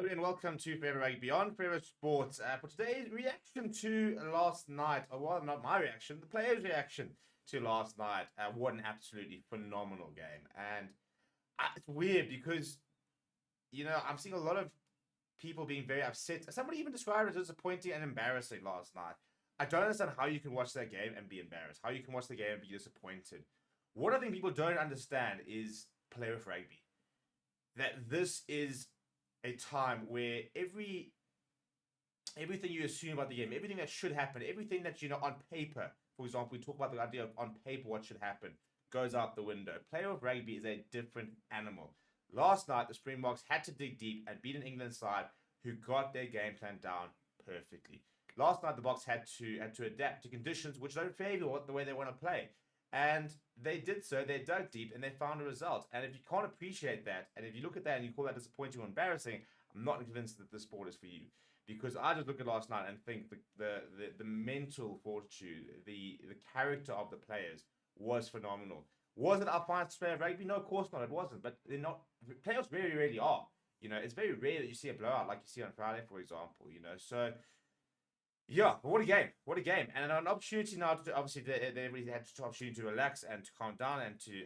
And welcome to Forever Rugby on Forever Sports. For today's reaction to last night, or well, not my reaction, the players' reaction to last night. What an absolutely phenomenal game. And it's weird because, I'm seeing a lot of people being very upset. Somebody even described it as disappointing and embarrassing last night. I don't understand how you can watch that game and be embarrassed, how you can watch the game and be disappointed. What I think people don't understand is play with rugby. That this is a time where everything you assume about the game, everything that should happen, everything that on paper, for example, we talk about the idea of on paper what should happen, goes out the window. Play with rugby is a different animal. Last night, the Springboks had to dig deep and beat an England side who got their game plan down perfectly. Last night, the Boks had to adapt to conditions which don't favour the way they want to play. And they did so. They dug deep and they found a result. And if you can't appreciate that, and if you look at that and you call that disappointing or embarrassing, I'm not convinced that this sport is for you. Because I just look at last night and think the mental fortitude, the character of the players was phenomenal. Was it our finest display of rugby? No, of course not. It wasn't. But they're not. Playoffs very rarely are. It's very rare that you see a blowout like you see on Friday, for example. So. Yeah, what a game! What a game! And an opportunity now to obviously they really had the opportunity to relax and to calm down and to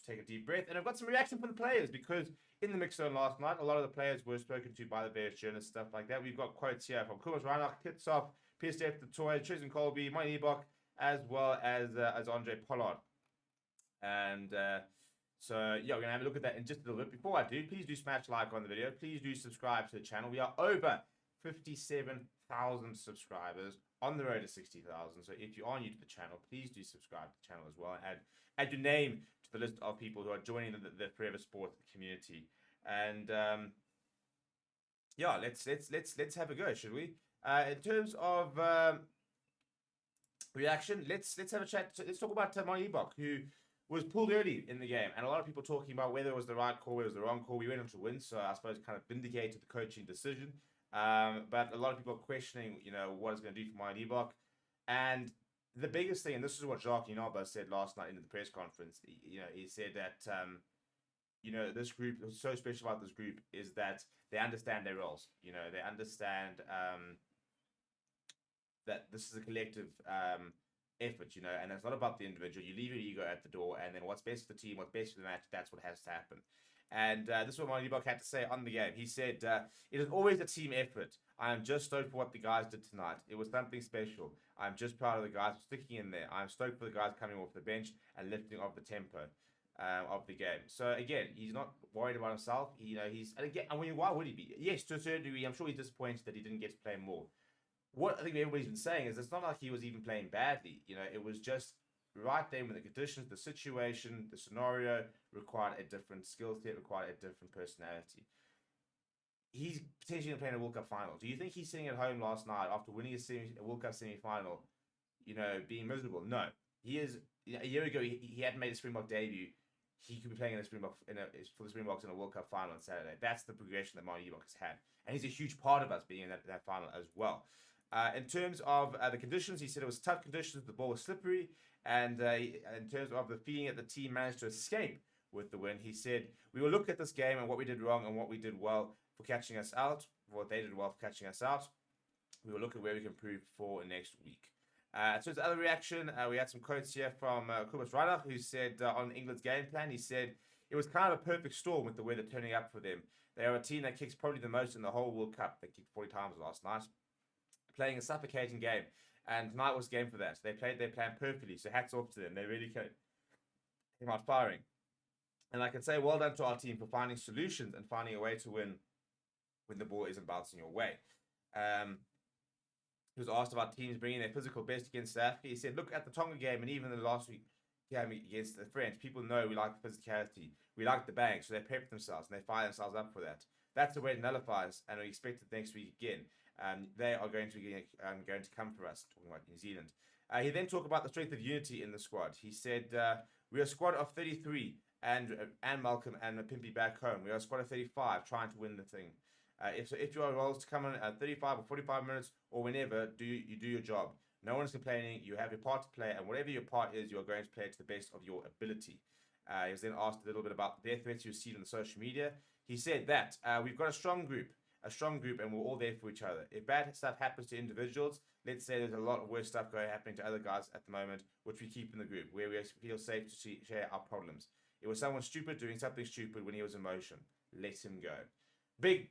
take a deep breath. And I've got some reaction from the players because in the mix zone last night, a lot of the players were spoken to by the various journalists, stuff like that. We've got quotes here from Pumas, Kitsov, PSF, the Toy, Tristan Colby, Manie Libbok, as well as Andre Pollard. And so yeah, we're gonna have a look at that in just a little bit. Before I do, please do smash like on the video. Please do subscribe to the channel. We are over 57,000 subscribers on the road to 60,000. So if you are new to the channel, please do subscribe to the channel as well and add your name to the list of people who are joining the Forever Sports community. And yeah, let's have a go, should we? In terms of reaction, let's have a chat. Let's talk about Manie Libbok, who was pulled early in the game, and a lot of people talking about whether it was the right call, whether it was the wrong call. We went on to win, so I suppose kind of vindicated the coaching decision. But a lot of people are questioning, what it's going to do for Manie Libbok. And the biggest thing, and this is what Jacques Inaba said last night in the press conference, he said that, this group, what's so special about this group is that they understand their roles. They understand that this is a collective effort, and it's not about the individual. You leave your ego at the door, and then what's best for the team, what's best for the match, that's what has to happen. And this is what Manie Libbok had to say on the game. He said, it is always a team effort. I am just stoked for what the guys did tonight. It was something special. I'm just proud of the guys for sticking in there. I'm stoked for the guys coming off the bench and lifting of the tempo of the game. So again, he's not worried about himself. Why would he be? Yes, to a certain degree, I'm sure he's disappointed that he didn't get to play more. What I think everybody's been saying is it's not like he was even playing badly. It was just right there when the conditions, the situation, the scenario required a different skill set, required a different personality. He's potentially going to play in a World Cup final. Do you think he's sitting at home last night after winning a World Cup semi-final, being miserable? No. He is. A year ago, he hadn't made a Springbok debut. He could be playing for the Springboks in a World Cup final on Saturday. That's the progression that Manie Libbok has had. And he's a huge part of us being in that final as well. In terms of the conditions, he said it was tough conditions. The ball was slippery. And in terms of the feeling that the team managed to escape with the win, he said, we will look at this game and what we did wrong and what we did well for catching us out, what they did well for catching us out. We will look at where we can improve for next week. So the other reaction, we had some quotes here from Kubas Reinach, who said on England's game plan, he said, it was kind of a perfect storm with the weather turning up for them. They are a team that kicks probably the most in the whole World Cup. They kicked 40 times last night, playing a suffocating game. And tonight was game for that. They played their plan perfectly. So hats off to them. They really came out firing. And I can say well done to our team for finding solutions and finding a way to win when the ball isn't bouncing your way. He was asked about teams bringing their physical best against South Africa. He said, look at the Tonga game and even the last week game against the French. People know we like the physicality. We like the bang. So they prep themselves and they fire themselves up for that. That's the way it nullifies. And we expect it next week again. They are going to come for us, talking about New Zealand. He then talked about the strength of unity in the squad. He said, we are a squad of 33 and Malcolm and Pimpy back home. We are a squad of 35 trying to win the thing. If you are roles to come in at 35 or 45 minutes or whenever, you do your job. No one's complaining. You have your part to play, and whatever your part is, you are going to play it to the best of your ability. He was then asked a little bit about the death threats you received on the social media. He said that we've got a strong group, and we're all there for each other. If bad stuff happens to individuals, let's say there's a lot of worse stuff happening to other guys at the moment, which we keep in the group, where we feel safe to share our problems. It was someone stupid doing something stupid when he was in motion. Let him go. Big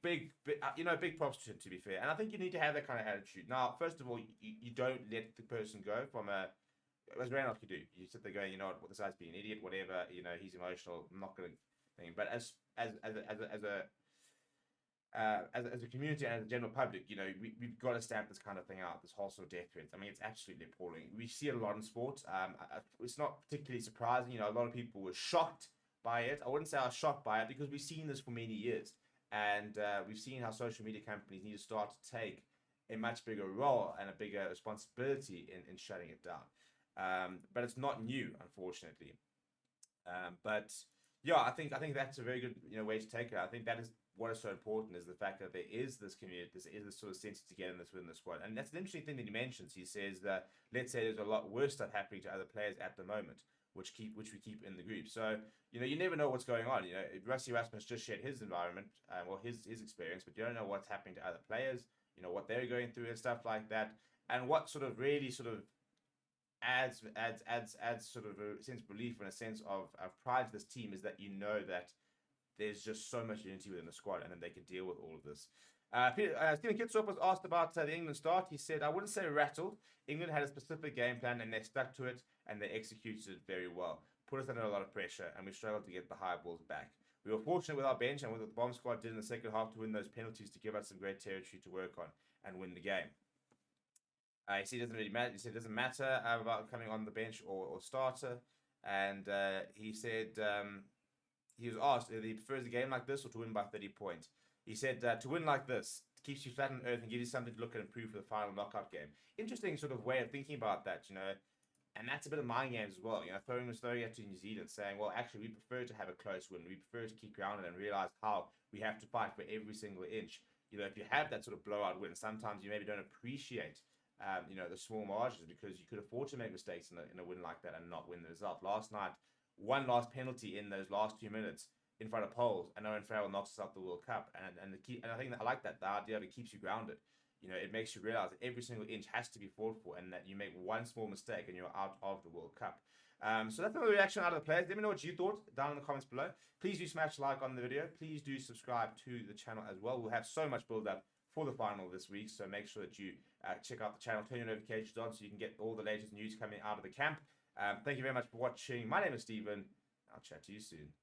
props to be fair. And I think you need to have that kind of attitude. Now, first of all, you don't let the person go from as Randolph could do. You sit there going, you know what, this guy's being an idiot, whatever, he's emotional, I'm not going to think. But as a community and as a general public, we've got to stamp this kind of thing out, this hostile death threats. I mean, it's absolutely appalling. We see it a lot in sports. It's not particularly surprising. A lot of people were shocked by it. I wouldn't say I was shocked by it because we've seen this for many years. And we've seen how social media companies need to start to take a much bigger role and a bigger responsibility in shutting it down. But it's not new, unfortunately. But yeah, I think that's a very good way to take it. I think that is what is so important, is the fact that there is this community, there is this sort of sense of togetherness within the squad. And that's an interesting thing that he mentions. He says that, let's say there's a lot worse stuff happening to other players at the moment, which we keep in the group. So, you never know what's going on. Rusty Rasmus just shared his environment, his experience, but you don't know what's happening to other players, what they're going through and stuff like that. And what sort of really sort of adds sort of a sense of belief and a sense of pride to this team is that that there's just so much unity within the squad, and then they can deal with all of this. Stephen Kitsop was asked about the England start. He said, I wouldn't say rattled. England had a specific game plan, and they stuck to it, and they executed it very well. Put us under a lot of pressure, and we struggled to get the high balls back. We were fortunate with our bench and with what the bomb squad did in the second half to win those penalties to give us some great territory to work on and win the game. He said it doesn't really matter. He said it doesn't matter about coming on the bench or starter. And he said he was asked if he prefers a game like this or to win by 30 points. He said to win like this keeps you flat on earth and gives you something to look at and improve for the final knockout game. Interesting sort of way of thinking about that, And that's a bit of mind games as well. Throwing it to New Zealand, saying, well, actually, we prefer to have a close win. We prefer to keep grounded and realize how we have to fight for every single inch. If you have that sort of blowout win, sometimes you maybe don't appreciate the small margins, because you could afford to make mistakes in a win like that and not win the result. Last night, one last penalty in those last 2 minutes in front of Poles, and Owen Farrell knocks us out the World Cup. And I think that I like that, the idea of it keeps you grounded. It makes you realize that every single inch has to be fought for, and that you make one small mistake and you're out of the World Cup. So that's another reaction out of the players. Let me know what you thought down in the comments below. Please do smash like on the video. Please do subscribe to the channel as well. We'll have so much build up for the final this week, so make sure that you check out the channel, turn your notifications on so you can get all the latest news coming out of the camp. Thank you very much for watching. My name is Stephen. I'll chat to you soon.